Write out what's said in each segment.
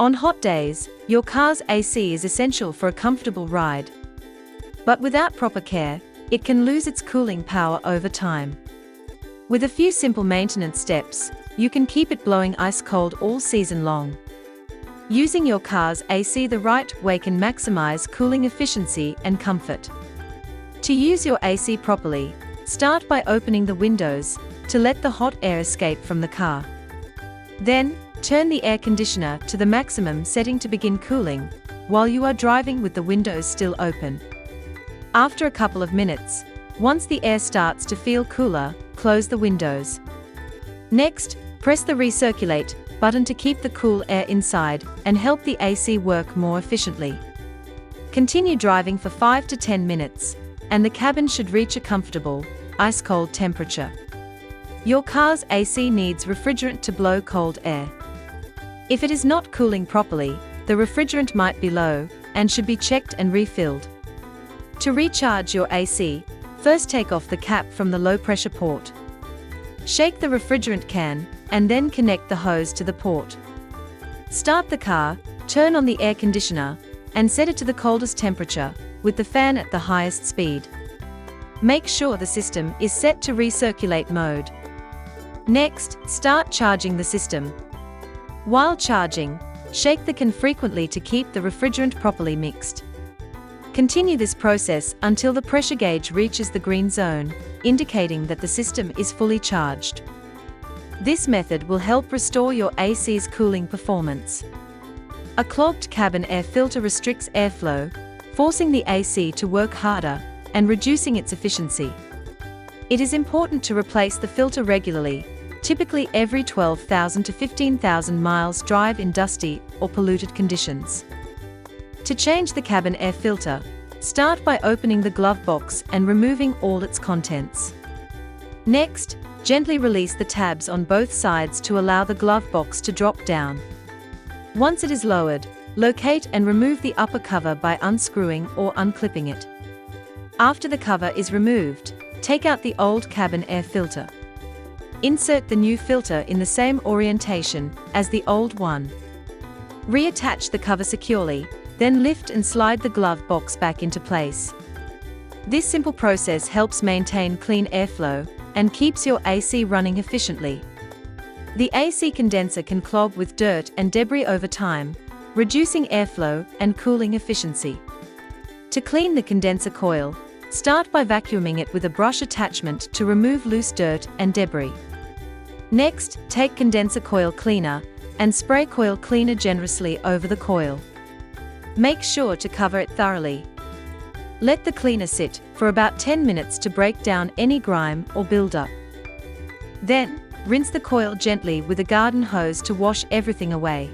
On hot days, your car's AC is essential for a comfortable ride. But without proper care, it can lose its cooling power over time. With a few simple maintenance steps, you can keep it blowing ice cold all season long. Using your car's AC the right way can maximize cooling efficiency and comfort. To use your AC properly, start by opening the windows to let the hot air escape from the car. Then, turn the air conditioner to the maximum setting to begin cooling, while you are driving with the windows still open. After a couple of minutes, once the air starts to feel cooler, close the windows. Next, press the recirculate button to keep the cool air inside and help the AC work more efficiently. Continue driving for 5 to 10 minutes, and the cabin should reach a comfortable, ice-cold temperature. Your car's AC needs refrigerant to blow cold air. If it is not cooling properly, the refrigerant might be low and should be checked and refilled. To recharge your AC, first take off the cap from the low-pressure port. Shake the refrigerant can, and then connect the hose to the port. Start the car, turn on the air conditioner, and set it to the coldest temperature, with the fan at the highest speed. Make sure the system is set to recirculate mode. Next, start charging the system. While charging, shake the can frequently to keep the refrigerant properly mixed. Continue this process until the pressure gauge reaches the green zone, indicating that the system is fully charged. This method will help restore your AC's cooling performance. A clogged cabin air filter restricts airflow, forcing the AC to work harder and reducing its efficiency. It is important to replace the filter regularly, typically every 12,000 to 15,000 miles drive in dusty or polluted conditions. To change the cabin air filter, start by opening the glove box and removing all its contents. Next, gently release the tabs on both sides to allow the glove box to drop down. Once it is lowered, locate and remove the upper cover by unscrewing or unclipping it. After the cover is removed, take out the old cabin air filter. Insert the new filter in the same orientation as the old one. Reattach the cover securely, then lift and slide the glove box back into place. This simple process helps maintain clean airflow and keeps your AC running efficiently. The AC condenser can clog with dirt and debris over time, reducing airflow and cooling efficiency. To clean the condenser coil, start by vacuuming it with a brush attachment to remove loose dirt and debris. Next, take condenser coil cleaner and spray coil cleaner generously over the coil. Make sure to cover it thoroughly. Let the cleaner sit for about 10 minutes to break down any grime or buildup. Then, rinse the coil gently with a garden hose to wash everything away.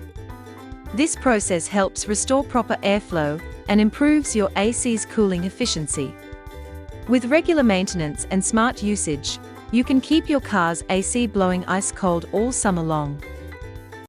This process helps restore proper airflow and improves your AC's cooling efficiency. With regular maintenance and smart usage, you can keep your car's AC blowing ice cold all summer long.